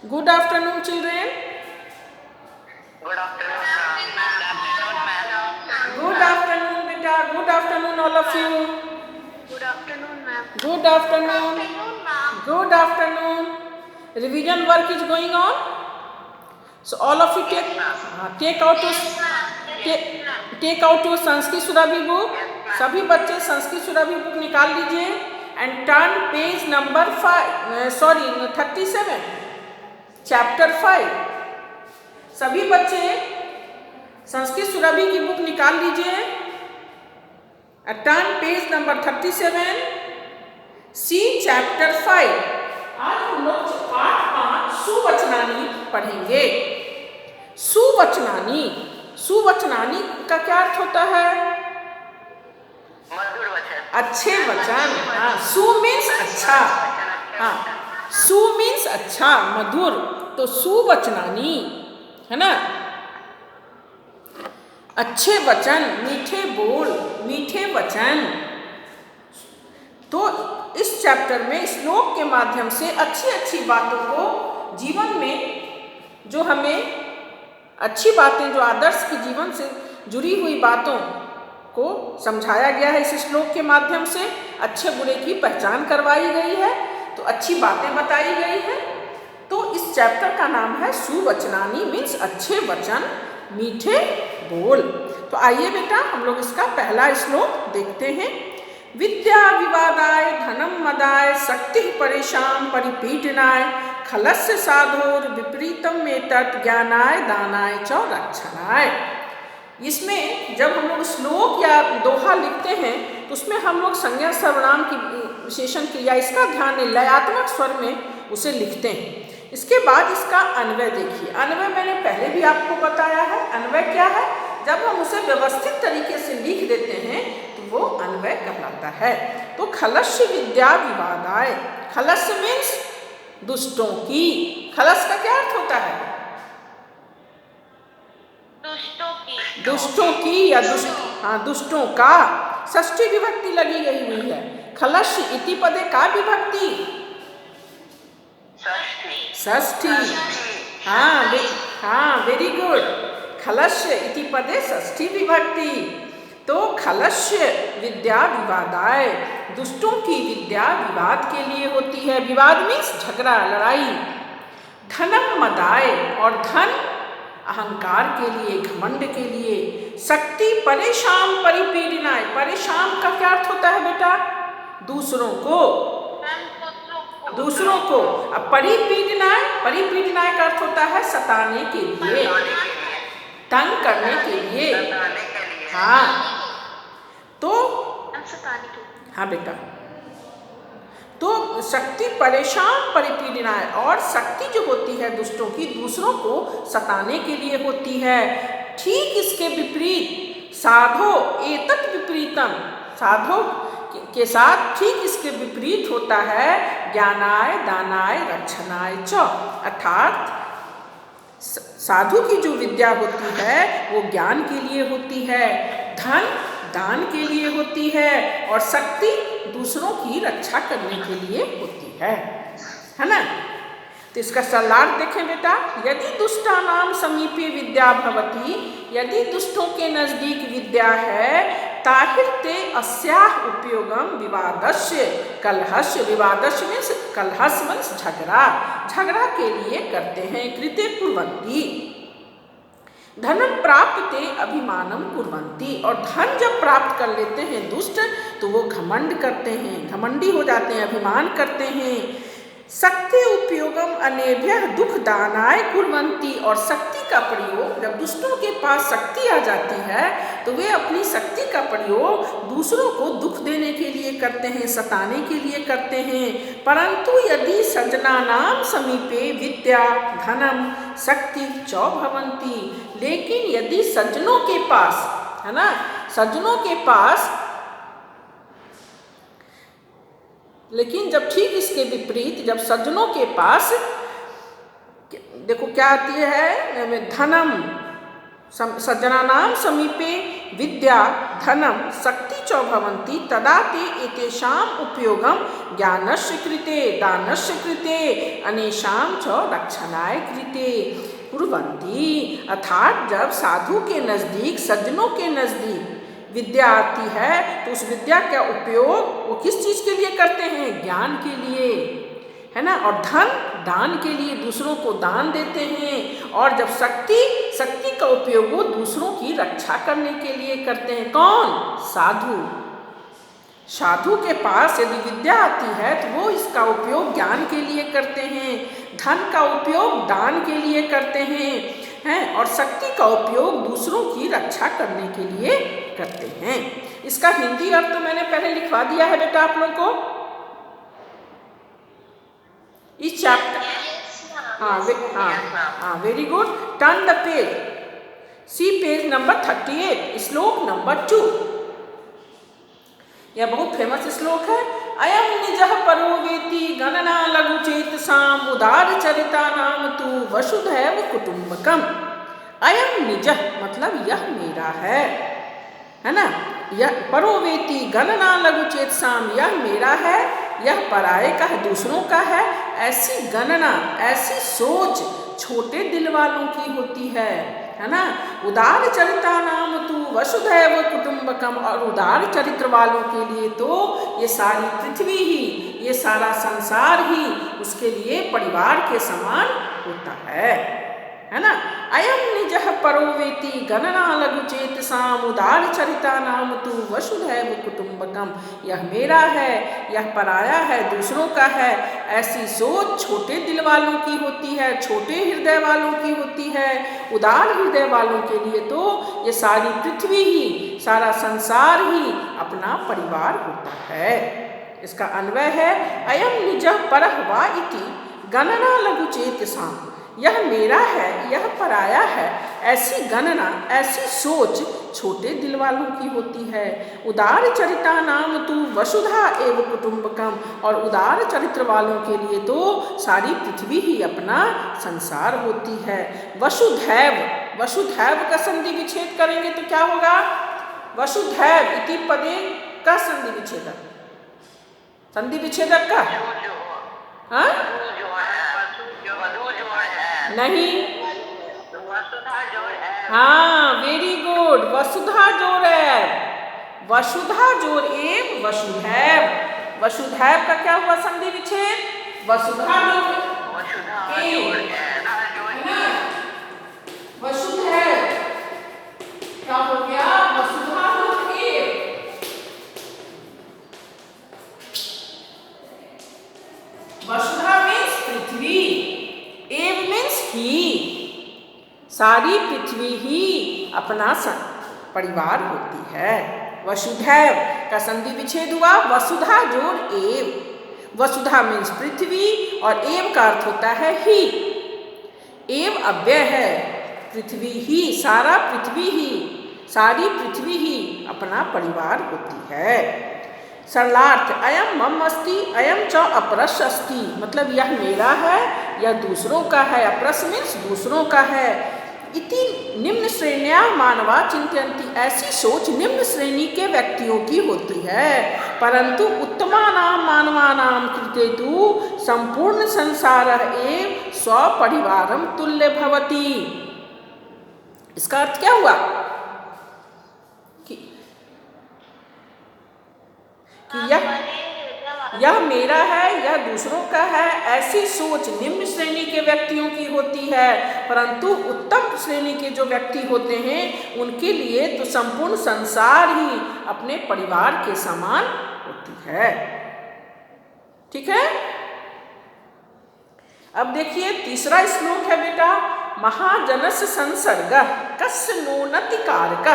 Good afternoon, children. Good afternoon, ma'am. Good afternoon, beta. Good afternoon, all of you. Good afternoon, ma'am. Good afternoon. ma'am. Good afternoon. Revision work is going on. So all of you take out your Sanskrit Surabhi book. सभी बच्चे Sanskrit Surabhi book निकाल लीजिए and turn page number 37, chapter 5. सभी बच्चे संस्कृत सुरभि की book निकाल लीजिए. Turn page number 37, सी chapter 5. आज हम लोग पाठ 5 सुवचनानी पढ़ेंगे. सुवचनानी, सुवचनानी का क्या अर्थ होता है? मधुर वचन. अच्छे वचन. हाँ, सु मीन्स अच्छा. हाँ, सु मीन्स अच्छा, मधुर. तो सुवचनानी है ना, अच्छे वचन, मीठे बोल, मीठे वचन. तो इस चैप्टर में श्लोक के माध्यम से अच्छी अच्छी बातों को जीवन में, जो हमें अच्छी बातें, जो आदर्श के जीवन से जुड़ी हुई बातों को समझाया गया है. इस श्लोक के माध्यम से अच्छे बुरे की पहचान करवाई गई है, तो अच्छी बातें बताई गई है. तो इस चैप्टर का नाम है सुवचनानी, मीन्स अच्छे वचन, मीठे बोल. तो आइए बेटा हम लोग इसका पहला श्लोक देखते हैं. विद्या विवादाय धनम मदाय शक्ति परेशान परिपीडनाय खलस्य साधोर विपरीतम एतत् ज्ञानाय दानाय च रक्षणाय. इसमें जब हम लोग श्लोक या दोहा लिखते हैं तो उसमें हम लोग संज्ञा सर्वनाम की विशेषण क्रिया, इसका ध्यान लयात्मक स्वर में उसे लिखते हैं. इसके बाद इसका अन्वय देखिए. अन्वय मैंने पहले भी आपको बताया है. अन्वय क्या है? जब हम उसे व्यवस्थित तरीके से लिख देते हैं तो वो अन्वय कहलाता है. तो खलस्य विद्या विवादाय. खलस्य मीन्स दुष्टों की. खलस का क्या अर्थ होता है? दुष्टों की या दुष्टों का. षष्ठी विभक्ति लगी गई हुई है. खलस्य इति पदे का विभक्ति? षष्ठी. हाँ, वेरी गुड. खलस्य इति पदे षष्ठी विभक्ति. तो खलस्य विद्या विवादाय, दुष्टों की विद्या विवाद के लिए होती है. विवाद मीन्स झगड़ा, लड़ाई. धनम मदाय, और धन अहंकार के लिए, घमंड के लिए. शक्ति परेशान परिपीडनाय. परेशान का क्या अर्थ होता है बेटा? दूसरों को. दूसरों को. अब परिपीडनाय, परिपीडनाय का अर्थ होता है सताने के लिए, तंग करने के लिए. हाँ, तो हाँ बेटा. तो शक्ति परेशान परिपीडनाय, और शक्ति जो होती है दुष्टों की, दूसरों को सताने के लिए होती है. ठीक इसके विपरीत साधो एतत् विपरीतम. साधो के साथ ठीक इसके विपरीत होता है ज्ञानाय दानाय रक्षणाय च. अर्थात साधु की जो विद्या होती है वो ज्ञान के लिए होती है, धन दान के लिए होती है, और शक्ति दूसरों की रक्षा करने के लिए होती है ना. तो इसका सलार्थ देखें बेटा. यदि दुष्टानाम समीपे विद्या भवति, यदि दुष्टों के नजदीक विद्या है, ताहिर ते अस्याह उपयोगम विवादस्य कलहस्य. विवादस्य मीन्स कलहस मीन्स झगड़ा, झगड़ा के लिए करते हैं. कृते कुर्वन्ति धनम प्राप्त ते अभिमानम कुर्वन्ति. और धन जब प्राप्त कर लेते हैं दुष्ट तो वो घमंड करते हैं, घमंडी हो जाते हैं, अभिमान करते हैं. शक्ति उपयोगम अनेभ्यः दुख दानाय कुर्वन्ति. और शक्ति का प्रयोग, जब दुष्टों के पास शक्ति आ जाती है तो वे अपनी शक्ति का प्रयोग दूसरों को दुख देने के लिए करते हैं, सताने के लिए करते हैं. परंतु यदि सज्जनानाम समीपे विद्या धनम शक्ति च भवन्ति. लेकिन यदि सज्जनों के पास, है ना, सज्जनों के पास, लेकिन जब ठीक इसके विपरीत, जब सज्जनों के पास, देखो क्या आती है, धनम सज्जनानाम समीपे विद्या धनं शक्ति च भवन्ति तदा ते एतेषाम् उपयोगं ज्ञानस्य कृते दानस्य कृते अनेषां च रक्षणाय कृते कुर्वन्ति। अर्थात जब साधु के नज़दीक, सज्जनों के नज़दीक विद्या आती है तो उस विद्या का उपयोग वो किस चीज़ के लिए करते हैं? ज्ञान के लिए, है ना। और धन दान के लिए, दूसरों को दान देते हैं। और जब शक्ति का उपयोग वो दूसरों की रक्षा करने के लिए करते हैं। कौन? साधु। साधु के पास यदि विद्या आती है तो वो इसका उपयोग ज्ञान के लिए करते हैं, धन का उपयोग दान के लिए करते हैं, और शक्ति का उपयोग दूसरों की रक्षा करने के लिए करते हैं। इसका हिंदी अर्थ तो मैंने पहले लिखवा दिया है बेटा आप लोग को इस चैप्टर। हाँ, very good. Turn the page, see page number 38, श्लोक नंबर 2। यह बहुत फेमस श्लोक है। अयम निजः परो वेति गणना लघु चेतसाम उदार चरिता नाम तु वसुधैव कुटुंबकम। अयम निजः मतलब यह मेरा है ना। यह परो वेति गणना लघु चेतसाम, यह मेरा है, यह पराये का है, दूसरों का है। ऐसी गणना, ऐसी सोच छोटे दिल वालों की होती है ना। उदार चरिता नाम तु वसुधैव कुटुंबकम, और उदार चरित्र वालों के लिए तो ये सारी पृथ्वी ही, ये सारा संसार ही उसके लिए परिवार के समान होता है ना। अयम निजः परो वेति गणना लघु चेतसाम उदार चरिता नाम तु वसुधैव कुटुंबकम, यह मेरा है, यह पराया है, दूसरों का है। ऐसी सोच छोटे दिल वालों की होती है, छोटे हृदय वालों की होती है। उदार हृदय वालों के लिए तो ये सारी पृथ्वी ही, सारा संसार ही अपना परिवार होता है। इसका अन्वय है अयम निजः परः वा इति गणना लघु चेतसाम, यह मेरा है, यह पराया है। ऐसी गणना, ऐसी सोच छोटे दिल वालों की होती है। उदार चरिता नाम तु वसुधा एव कुटुंबकम, और उदार चरित्र वालों के लिए तो सारी पृथ्वी ही अपना संसार होती है। वसुधैव, वसुधैव का संधि विच्छेद करेंगे तो क्या होगा? वसुधैव इति पदे का संधि विच्छेदक, संधि विच्छेदक का हाँ नहीं, हाँ वेरी गुड, वसुधा जोड़ है, वसुधा जोड़ एव वसुधैव। वसुधैव का क्या हुआ संधि विच्छेद? वसुधा जोड़ वसुधैव क्या हो गया? वसुधा जोड़ एव। वसुधा मीन्स पृथ्वी, एव मीन्स ही, सारी पृथ्वी ही अपना परिवार होती है। वसुधैव का संधि विच्छेद हुआ वसुधा जोड़ एव। वसुधा मीन्स पृथ्वी और एव का अर्थ होता है ही। एव अव्यय है, पृथ्वी ही, सारा पृथ्वी ही, सारी पृथ्वी ही अपना परिवार होती है। सरलार्थ अयम मम अस्ति अयम च अपरस्य अस्ति, मतलब यह मेरा है, यह दूसरों का है। अपरस मीन्स दूसरों का है। इति निम्न श्रेण्या मानवा चिंतयन्ति, ऐसी सोच निम्न श्रेणी के व्यक्तियों की होती है। परंतु उत्तमानां मानवानां कृते तु संपूर्ण संसारः एव स्वपरिवारं तुल्य भवति। इसका अर्थ क्या हुआ कि यह मेरा है, यह दूसरों का है। ऐसी सोच निम्न श्रेणी के व्यक्तियों की होती है, परंतु उत्तम श्रेणी के जो व्यक्ति होते हैं उनके लिए तो संपूर्ण संसार ही अपने परिवार के समान होती है। ठीक है, अब देखिए तीसरा श्लोक है बेटा, महाजनस्य संसर्ग कस्य नोन्नति कारक।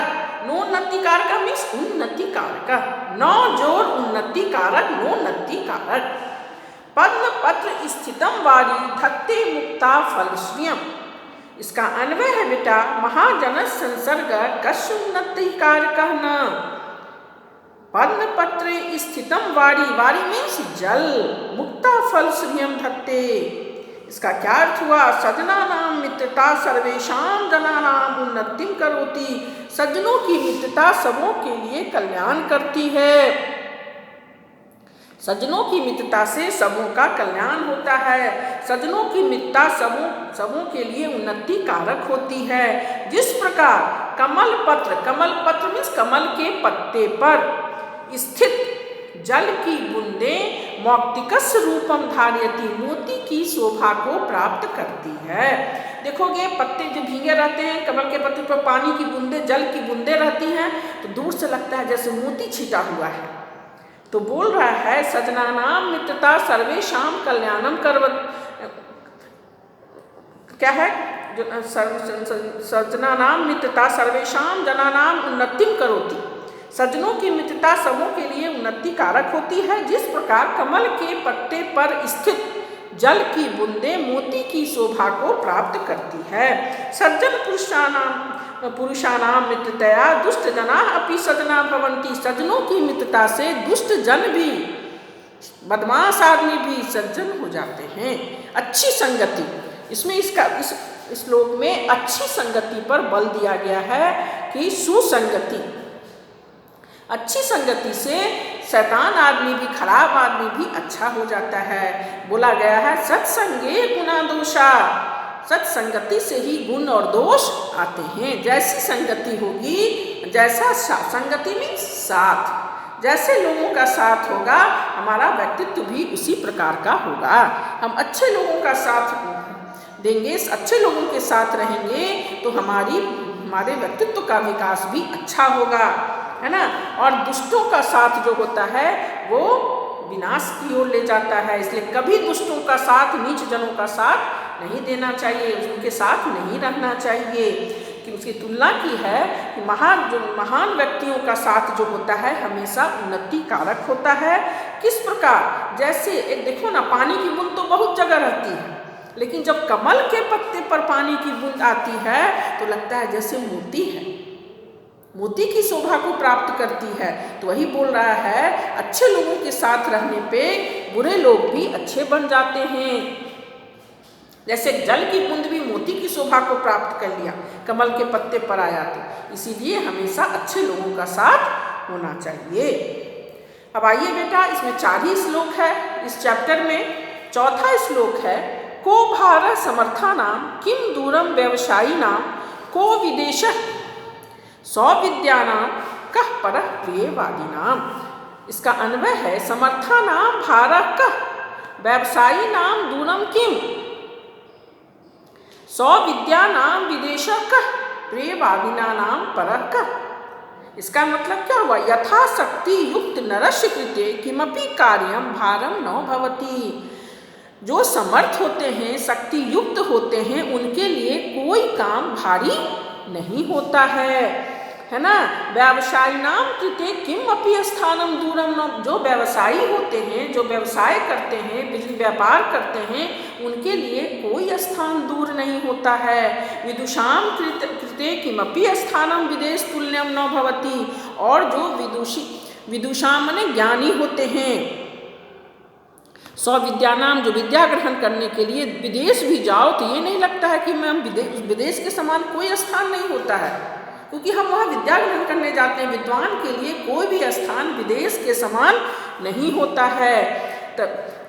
नोन्नति कारक मीन्स उन्नति कारक, नौ जोर उन्नति कारक, नोन्नति कारक। पद्म पत्र स्थितम वारी धत्ते मुक्ता फल श्रियम। इसका अन्वय है बेटा महाजनस्य संसर्ग कस्य उन्नति कारक न। पद्म पत्र स्थितम वारी, वारी मीन्स जल, मुक्ता फल श्रियम धत्ते, इसका क्या अर्थ हुआ? सजनानां मित्रता सर्वेषां जनानां उन्नतिं करोति। सज्जनों की मित्रता सबों के लिए कल्याण करती है। सज्जनों की मित्रता से सबों का कल्याण होता है। सज्जनों की मित्रता सबों के लिए उन्नति कारक होती है। जिस प्रकार कमल पत्र मीन्स कमल के पत्ते पर स्थित जल की बूंदें मौक्तिकस्य रूपम धारयति, मोती की शोभा को प्राप्त करती है। देखोगे पत्ते जो भीगे रहते हैं, कमल के पत्ते पर पानी की बूंदें, जल की बूंदें रहती हैं, तो दूर से लगता है जैसे मोती छिटा हुआ है। तो बोल रहा है सजनानाम मित्रता सर्वेषाम कल्याणम करवत, क्या है? सजनानाम मित्रता सर्वेषाम जनानाम उन्नतिम करोति। सज्जनों की मित्रता सबों के लिए उन्नति कारक होती है। जिस प्रकार कमल के पत्ते पर स्थित जल की बूंदें मोती की शोभा को प्राप्त करती है। सज्जन पुरुषानाम मित्रतया दुष्ट जना अपि सजना भवन्ति। सज्जनों की मित्रता से दुष्ट जन भी, बदमाश आदमी भी सज्जन हो जाते हैं। अच्छी संगति, इसमें इस श्लोक में अच्छी संगति पर बल दिया गया है कि सुसंगति, अच्छी संगति से शैतान आदमी भी, खराब आदमी भी अच्छा हो जाता है। बोला गया है सत्संगे गुणा दोषा, सत्संगति से ही गुण और दोष आते हैं। जैसी संगति होगी, जैसा संगति में साथ, जैसे लोगों का साथ होगा हमारा व्यक्तित्व भी उसी प्रकार का होगा। हम अच्छे लोगों का साथ देंगे, अच्छे लोगों के साथ रहेंगे तो हमारे व्यक्तित्व का विकास भी अच्छा होगा, है ना। और दुष्टों का साथ जो होता है वो विनाश की ओर ले जाता है। इसलिए कभी दुष्टों का साथ, नीच जनों का साथ नहीं देना चाहिए, उनके साथ नहीं रहना चाहिए। कि उसकी तुलना की है कि महान व्यक्तियों का साथ जो होता है हमेशा उन्नति कारक होता है। किस प्रकार? जैसे एक देखो ना, पानी की बूंद तो बहुत जगह रहती है, लेकिन जब कमल के पत्ते पर पानी की बूंद आती है तो लगता है जैसे मोती है, मोती की शोभा को प्राप्त करती है। तो वही बोल रहा है अच्छे लोगों के साथ रहने पे बुरे लोग भी अच्छे बन जाते हैं। जैसे जल की बूंद भी मोती की शोभा को प्राप्त कर लिया, कमल के पत्ते पर आया, तो इसीलिए हमेशा अच्छे लोगों का साथ होना चाहिए। अब आइए बेटा, इसमें 4 ही श्लोक है इस चैप्टर में। चौथा श्लोक है को भार समर्थानां किम दूरम व्यवसायिनां को विदेशः सौविद्यानां कः परः प्रियवादिनां। इसका अन्वय है समर्थानां भारः कः व्यवसायिनां दूरम किम सौविद्यानां विदेशः कः प्रियवादिनां परः कः। इसका मतलब क्या हुआ? यथाशक्ति युक्त नरस्य कृते किमपि कार्यं भारं न भवति। जो समर्थ होते हैं, शक्ति युक्त होते हैं, उनके लिए कोई काम भारी नहीं होता है ना। व्यवसायिनां कृते किम अपि स्थानम दूरम न। जो व्यवसायी होते हैं, जो व्यवसाय करते हैं, बिजली व्यापार करते हैं, उनके लिए कोई स्थान दूर नहीं होता है। विदुषां कृते किमपि स्थानम विदेश तुल्यम न भवति। और जो विदुषां माने ज्ञानी होते हैं, सौविद्यानाम जो विद्या ग्रहण करने के लिए विदेश भी जाओ तो ये नहीं लगता है कि मैं विदेश के समान कोई स्थान नहीं होता है, क्योंकि हम वहाँ विद्या ग्रहण करने जाते हैं। विद्वान के लिए कोई भी स्थान विदेश के समान नहीं होता है।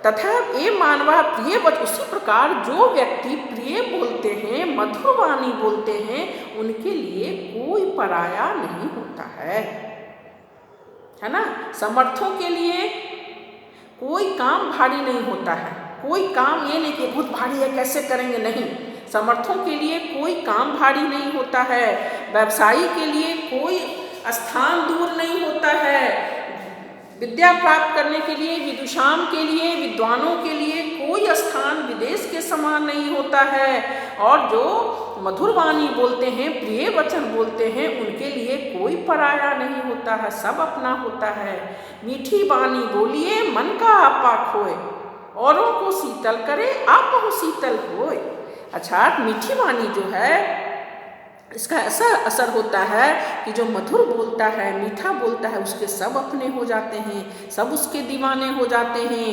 तथा ये मानवा प्रिय वच, उसी प्रकार जो व्यक्ति प्रिय बोलते हैं, मधुर वाणी बोलते हैं, उनके लिए कोई पराया नहीं होता है ना। समर्थों के लिए कोई काम भारी नहीं होता है। कोई काम ये नहीं कि बहुत भारी है कैसे करेंगे, नहीं। समर्थों के लिए कोई काम भारी नहीं होता है। व्यवसायी के लिए कोई स्थान दूर नहीं होता है। विद्या प्राप्त करने के लिए, विदुषाम के लिए, विद्वानों के लिए कोई स्थान विदेश के समान नहीं होता है। और जो मधुर वाणी बोलते हैं, प्रिय वचन बोलते हैं, उनके लिए कोई पराया नहीं होता है, सब अपना होता है। मीठी वाणी बोलिए मन का आपा खोए, औरों को शीतल करे आप हो शीतल होए। अर्थात मीठी वाणी जो है इसका ऐसा असर होता है कि जो मधुर बोलता है, मीठा बोलता है, उसके सब अपने हो जाते हैं, सब उसके दीवाने हो जाते हैं।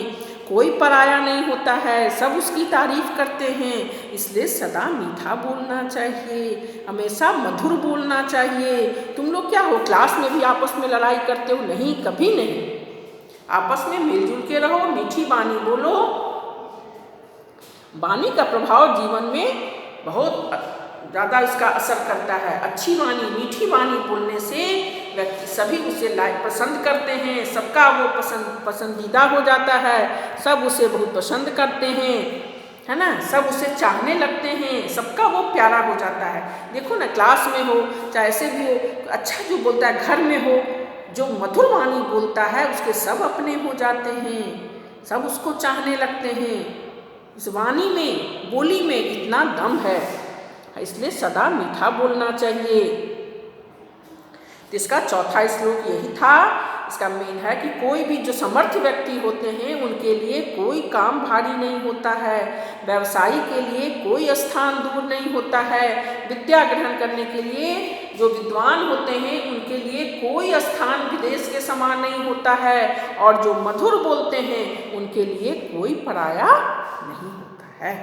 कोई पराया नहीं होता है, सब उसकी तारीफ करते हैं। इसलिए सदा मीठा बोलना चाहिए, हमेशा मधुर बोलना चाहिए। तुम लोग क्या हो, क्लास में भी आपस में लड़ाई करते हो? नहीं, कभी नहीं। आपस में मिलजुल के रहो, मीठी वाणी बोलो। वाणी का प्रभाव जीवन में बहुत ज़्यादा इसका असर करता है। अच्छी वाणी, मीठी वाणी बोलने से व्यक्ति सभी उसे पसंद करते हैं, सबका वो पसंदीदा हो जाता है, सब उसे बहुत पसंद करते हैं, है ना, सब उसे चाहने लगते हैं, सबका वो प्यारा हो जाता है। देखो ना, क्लास में हो चाहे ऐसे भी हो, अच्छा जो बोलता है, घर में हो जो मधुर वाणी बोलता है उसके सब अपने हो जाते हैं, सब उसको चाहने लगते हैं। इस वाणी में, बोली में इतना दम है, इसलिए सदा मीठा बोलना चाहिए। तो इसका चौथा श्लोक यही था। इसका मेन है कि कोई भी जो समर्थ व्यक्ति होते हैं उनके लिए कोई काम भारी नहीं होता है, व्यवसायी के लिए कोई स्थान दूर नहीं होता है, विद्या ग्रहण करने के लिए जो विद्वान होते हैं उनके लिए कोई स्थान विदेश के समान नहीं होता है, और जो मधुर बोलते हैं उनके लिए कोई पराया नहीं होता है।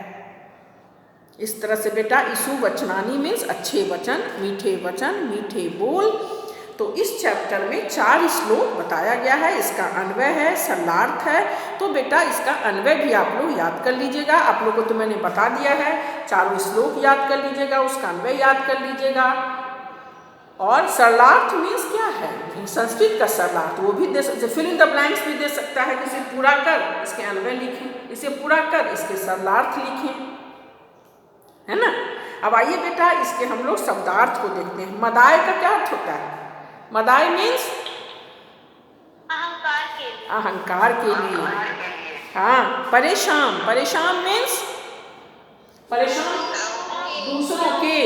इस तरह से बेटा ईशु वचनानी मीन्स अच्छे वचन, मीठे बोल। तो इस चैप्टर में 4 श्लोक बताया गया है। इसका अन्वय है, सरलार्थ है। तो बेटा इसका अन्वय भी आप लोग याद कर लीजिएगा। आप लोगों को तो मैंने बता दिया है, 4 श्लोक याद कर लीजिएगा, उसका अन्वय याद कर लीजिएगा। और सरलार्थ मीन्स क्या है, संस्कृत का सरलार्थ वो भी दे सकते, फिल इन द ब्लैंक्स भी दे सकता है। इसे पूरा कर, इसके अन्वय लिखें, इसे पूरा कर, इसके सरलार्थ लिखें, है ना। अब आइए बेटा इसके हम लोग शब्दार्थ को देखते हैं। मदाय का क्या अर्थ होता है? मदाय मीन्स अहंकार के लिए। हाँ, परेशान मीन्स परेशान दूसरों के।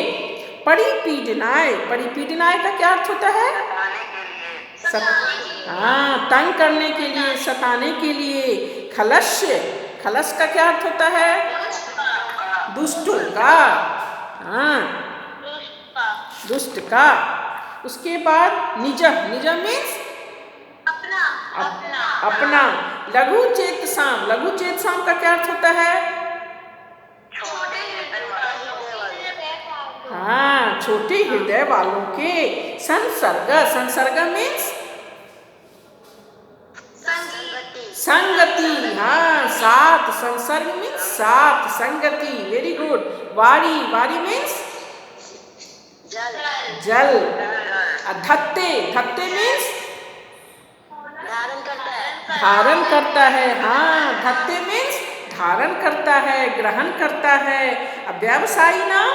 परिपीडनाय का क्या अर्थ होता है? हाँ, तंग करने के लिए, सताने के लिए। खलश का क्या अर्थ होता है? दुष्टों का। हाँ, दुष्ट का। उसके बाद निज मीन्स अपना। लघु चेत साम का क्या अर्थ होता है? हाँ, छोटे हृदय वालों के। संसर्ग मीन्स संगति। हाँ, साथ। संसर्ग मीन्स साथ, संगति। Very good. वारी मीन्स जल। धत्ते मीन्स धारण करता है। हाँ, धत्ते मीन्स धारण करता है, ग्रहण करता है। अब व्यवसायी नाम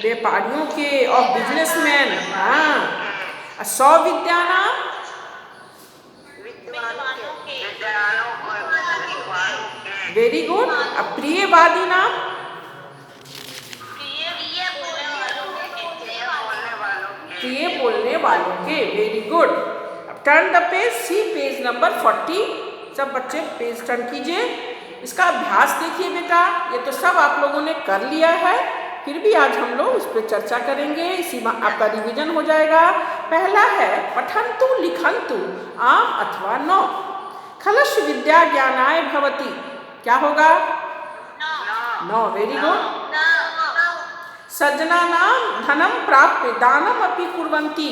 व्यापारियों के, और बिजनेसमैन। हाँ, सौविद्या नाम वेरी गुड। अब प्रियवादी नाम प्रिय बोलने वालों के। Very good. अब turn the page, see page number 40। सब बच्चे पेज टर्न कीजिए। इसका अभ्यास देखिए बेटा, ये तो सब आप लोगों ने कर लिया है, फिर भी आज हम लोग इस पर चर्चा करेंगे, इसी में आपका रिवीजन हो जाएगा। पहला है पठन्तु लिखन्तु, आम अथवा न। खलश विद्या ज्ञानाय भवति, क्या होगा? न। Very good. सज्जनानां धनं प्राप्य दानम् अपि कुर्वन्ति।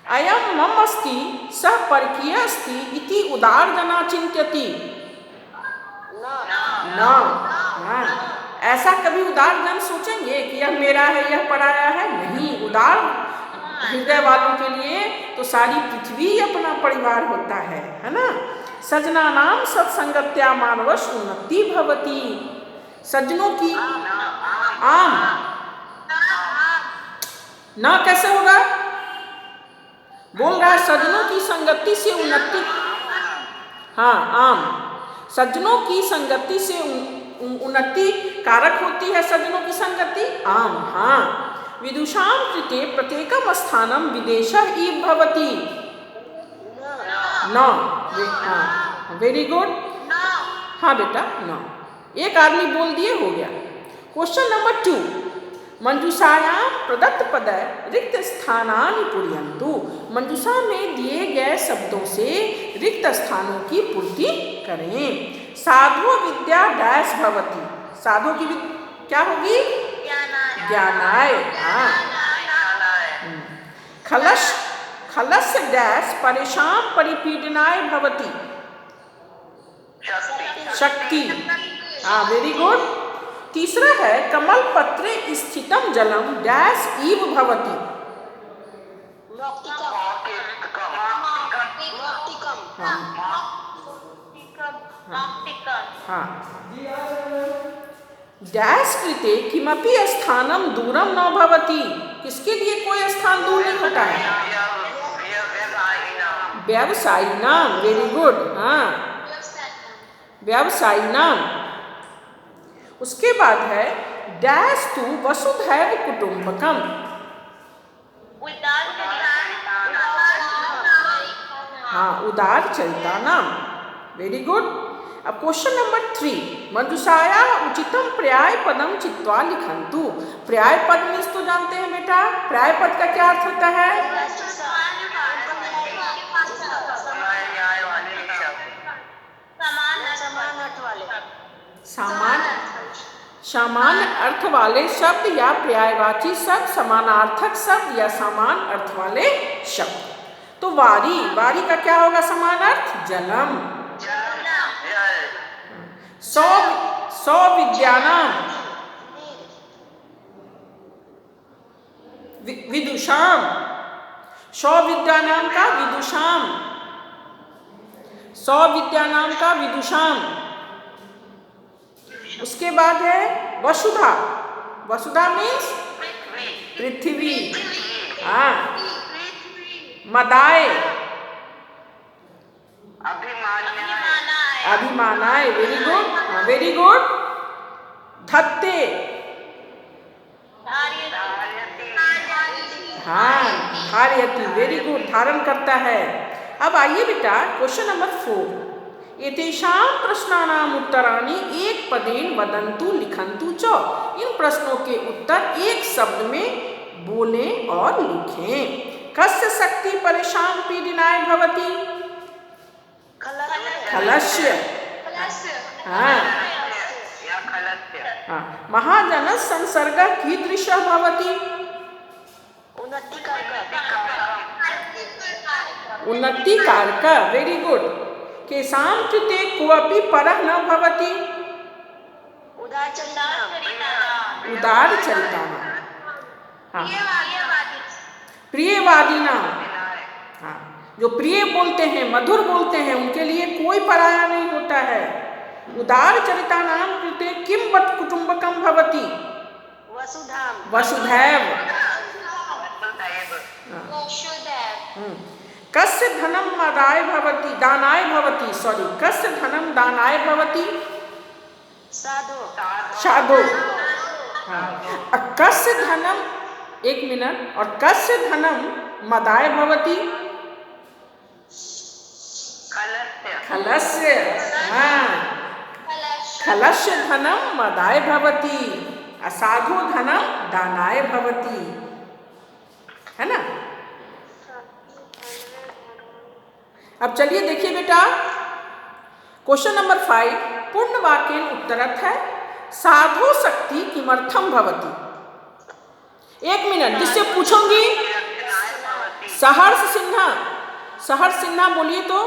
अयं मम अस्ति सः परकीय अस्ति इति उदारजना चिंत्यति। न। हाँ, ऐसा कभी उदार जन सोचेंगे कि यह मेरा है, यह पराया है? नहीं। उदार हृदय वालों के लिए तो सारी पृथ्वी अपना परिवार होता है ना। सज्जनानां सत्संगत्या मानवस्य उन्नति भवति। सज्जनों की आम ना कैसे होगा? बोल रहा है सज्जनों की संगति से उन्नति। हाँ, आम सज्जनों की संगति से उन्नति कारक होती है। सज्जनों की संगति आम। हाँ, विदुषां कृते प्रत्येकम स्थानम विदेशः इव भवति। न। हाँ, वेरी गुड। हाँ बेटा, न। एक आदमी बोल दिए, हो गया। क्वेश्चन नंबर 2, मंजूषायां प्रदत्त पद रिक्त स्थानानि पूरयन्तु। मंजूषा में दिए गए शब्दों से रिक्त स्थानों की पूर्ति करें। साधो विद्या डैश भवति। साधो की क्या होगी? ज्ञानाय। हाँ। खलस्य डैश परेशान परिपीडनाय भवति। शक्ति। हाँ, वेरी गुड। तीसरा है कमल पत्रे स्थितम जलम डैश इव भवति। हाँ। डैश कृते किमपि स्थानम दूरम न भवति। किसके लिए कोई स्थान दूर नहीं होता है? व्यवसायी नाम। Very good. हाँ, व्यवसायी नाम। उसके बाद है डैश तू वसुधैव कुटुंबकम। हाँ, उदार चरिता नाम। Very good. अब क्वेश्चन नंबर 3, मंजूषाया उचितम पर्याय पदम चित्वा लिखन्तु। पर्याय पद मीन्स तो जानते हैं बेटा, पर्याय पद का क्या अर्थ होता है? समान अर्थ वाले शब्द या पर्यायवाची शब्द, समानार्थक शब्द या समान अर्थ वाले शब्द। तो वारी, वारी का क्या होगा समान अर्थ? जलम। सौ विद्यानाम विदुषाम। 100 विद्यानाम का विदुषाम। 100 विद्यानाम का विदुषाम। उसके बाद है वसुधा। वसुधा मीन्स पृथ्वी। हाँ। मदाय, अभिमानाय। Very good. Very good. धत्ते। हाँ, धारयति। वेरी गुड, धारण करता है। अब आइए बेटा क्वेश्चन नंबर 4, एतेषां प्रश्नानाम् उत्तराणि एक पदेन वदन्तु लिखन्तु च। इन प्रश्नों के उत्तर एक शब्द में बोलें और लिखें। कस्य शक्ति परेशान पीडनाय भवति? खलस्य। हाँ। हाँ। महाजन संसर्ग कीदृशः भवति? उन्नतिकारक। Very good. केषां कृते कोऽपि परः न भवति? उदार चरितानां। हाँ। प्रियवादिनां। हाँ, जो प्रिय बोलते हैं, मधुर बोलते हैं, उनके लिए कोई पराया नहीं होता है। उदार चरितानां कृते किं वत् कुटुंबकं भवति? वसुधैव। कस्य धनं दानाय भवति? सॉरी, कस्य धनं दानाय भवति? साधो। हाँ। कस्य धनं, एक मिनट, और कस्य धनं मदाय भवति? खलस्य। हाँ, खलस्य धनं मदाय भवति, असाधु धनं दानाय भवति। है ना? अब चलिए देखिए बेटा क्वेश्चन नंबर 5, पूर्ण वाक्येन उत्तरत है साधो शक्ति किमर्थम भवति। एक मिनट, जिससे पूछूंगी सहर्ष सिन्हा बोलिए तो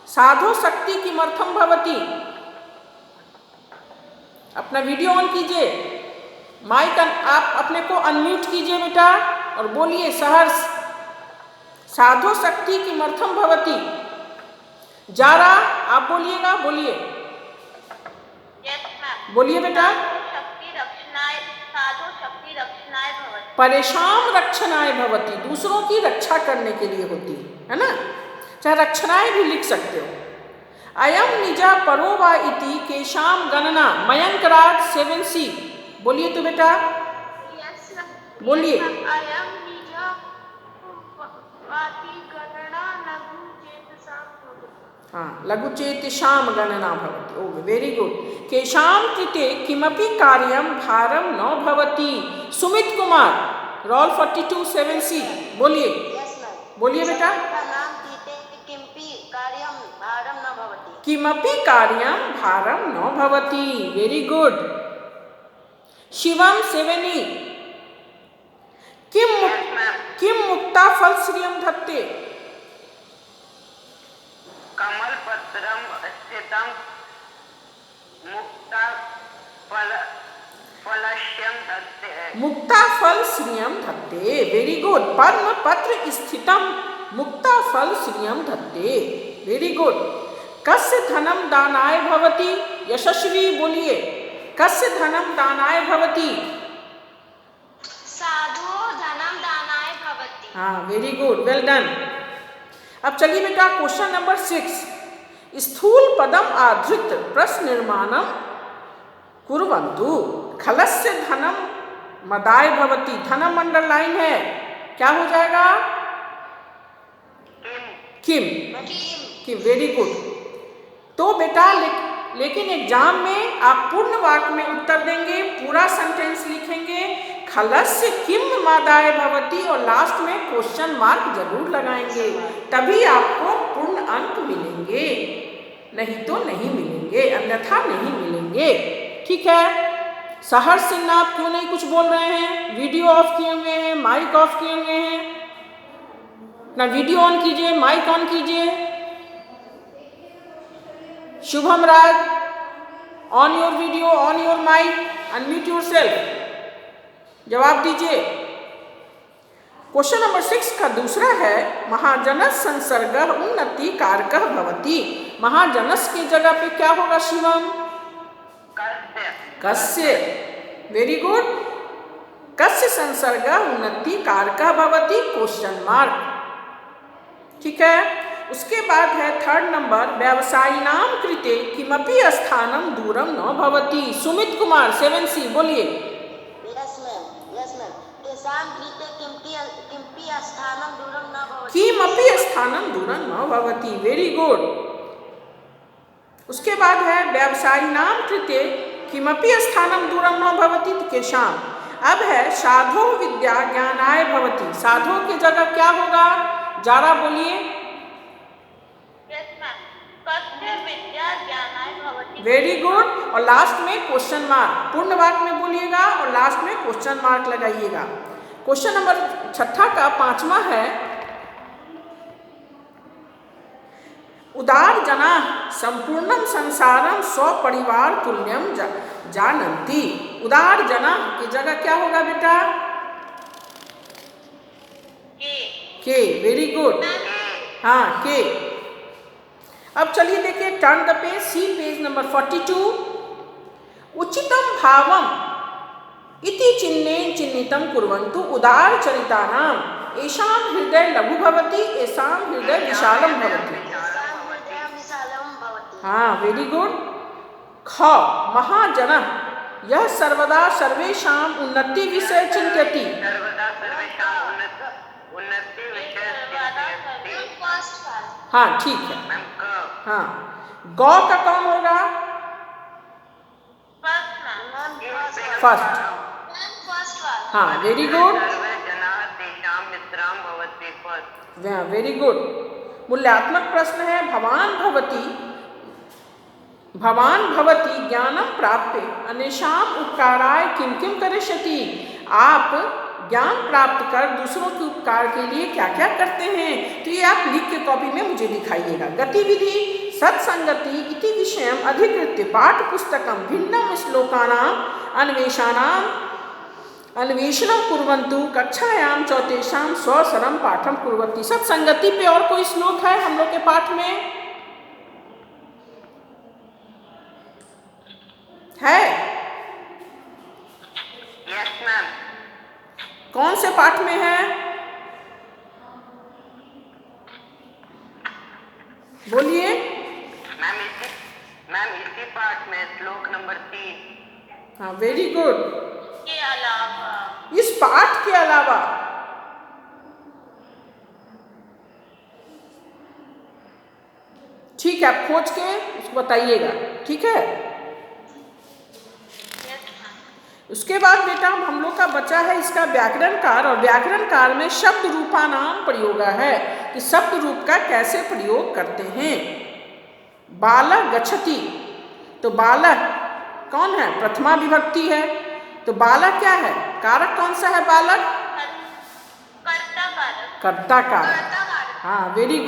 साधो शक्ति किमर्थम भवति। अपना वीडियो ऑन कीजिए, माइक आप अपने को अनम्यूट कीजिए बेटा और बोलिए सहर्ष, साधो शक्ति किमर्थम भवति। जारा आप बोलिएगा, बोलिए। बोलिए बेटा। परेशान रक्षणाय भवति, दूसरों की रक्षा करने के लिए होती है ना, चाहे रक्षणाय भी लिख सकते हो। अयम निजा परो वा इति केशाम गणना मयंकराट 7C। बोलिए तो बेटा, बोलिए। हाँ, लघु चेतसाम गणना भवति। ओ वेरी गुड। केशाम कृते किमपि कार्यम भारम न भवति, सुमित कुमार, रोल 42 7C, बोलिए यस मैम। बोलिए बेटा। नाम दीते किमपि कार्यम भारम न भवति। किमपि कार्यम भारम न भवति, वेरी गुड। शिवम 7E, किम मुक्ता फल श्रियम धत्ते। कमल पत्रम स्थितम मुक्ता फलश्यम धत्ते। मुक्ता फल श्रियम धत्ते, वेरी गुड। पद्म पत्र स्थितम मुक्ता फल श्रियम धत्ते, वेरी गुड। कस्य धनम दानाय भवति, यशस्वी बोलिए, कस्य धनम दानाय भवति। साधु धनम दानाय भवति। हाँ, वेरी गुड, वेल डन। अब चलिए बेटा क्वेश्चन नंबर 6, स्थूल पदम आधृत प्रश्न निर्माणम कुर्वन्तु, खलस्य धनम मदाय भवति। धनम अंडरलाइन है, क्या हो जाएगा? किम, किम, वेरी गुड। तो बेटा लेकिन एग्जाम में आप पूर्ण वाक्य में उत्तर देंगे, पूरा सेंटेंस लिखेंगे, खलस्य किम मदाय भवति और लास्ट में क्वेश्चन मार्क जरूर लगाएंगे, तभी आपको पूर्ण अंक मिलेंगे, नहीं तो नहीं मिलेंगे, अन्यथा नहीं मिलेंगे। ठीक है। सहर्ष सिंह आप क्यों नहीं कुछ बोल रहे हैं? वीडियो ऑफ किए हुए हैं, माइक ऑफ किए हुए हैं ना, वीडियो ऑन कीजिए, माइक ऑन कीजिए। Shubham Raj, on your video, on your mic, unmute yourself, जवाब दीजिए। क्वेश्चन नंबर 6 का दूसरा है महाजनस संसर्ग उन्नति कारकः भवति। महाजनस की जगह पे क्या होगा शिवम? कस्य, वेरी गुड। कस्य संसर्ग उन्नति कारकः भवति, क्वेश्चन मार्क। ठीक है। उसके बाद है थर्ड नंबर, व्यवसायिनां कृते किमपि स्थानम दूरम न भवति। सुमित कुमार 7C, बोलिए। Yes ma'am, yes ma'am. तेषां कृते किमपि स्थानं दूरं न भवति। किमपि स्थानम दूरम न भवति, वेरी गुड। उसके बाद है व्यवसायिनां कृते किमपि स्थानम दूरम न भवति केषां। अब है साधो विद्या ज्ञानाय भवति। साधो की जगह क्या होगा? जारा बोलिए। Very good. और लास्ट में क्वेश्चन मार्क, पूर्ण वाक्य में बोलिएगा और लास्ट में क्वेश्चन मार्क लगाइएगा। क्वेश्चन नंबर 6 का 5वां है उदार जना संपूर्णम संसारम स्वपरिवार तुल्यम जानन्ति। उदार जना की जगह क्या होगा बेटा? के, वेरी गुड। हाँ, के। अब चलिए देखिए, turn the page, see page number 42। उचितम भावम इति चिन्हितम कुर्वन्तु उदार चरितानाम येषां हृदय लघु भवति येषां हृदय विशालम भवति। हाँ, वेरी गुड। ख महाजनः यह सर्वदा सर्वेषां उन्नति विषय चिंतयति। हाँ, ठीक है। हाँ, गौ का कौन होगा? फर्स्ट। हाँ, वेरी गुड, वेरी गुड। मूल्यात्मक प्रश्न है भवान भवति ज्ञानम प्राप्य अन्येषां उपकाराय किम किम करिष्यति। आप ज्ञान प्राप्त कर दूसरों के उपकार के लिए क्या क्या करते हैं, तो ये आप लिख के कॉपी में मुझे दिखाइएगा। गतिविधि सत्संगति इति विषयम अधिकृत्य पाठ पुस्तकम भिन्नम श्लोकानाम अन्वेषणम कुर्वन्तु कक्षायां चौथेषां स्वसरम पाठम कुर्वन्ति। सत्संगति पे और कोई श्लोक है हम लोग के पाठ में? है? Yes ma'am. कौन से पाठ में है? बोलिए। मैम इसी पाठ में श्लोक नंबर 3। हाँ, वेरी गुड। के अलावा, इस पाठ के अलावा ठीक है, आप खोज के उसको बताइएगा। ठीक है। उसके बाद बेटा हम लोग का बचा है इसका व्याकरणकार, और व्याकरणकार में शब्द रूपानाम प्रयोग है कि शब्द रूप का कैसे प्रयोग करते हैं। बालक गच्छति, तो बालक कौन है? प्रथमा विभक्ति है, तो बालक क्या है? कारक कौन सा है? बालक कर्ता कारक। कर्ता कारक। हाँ, वेरी गुड।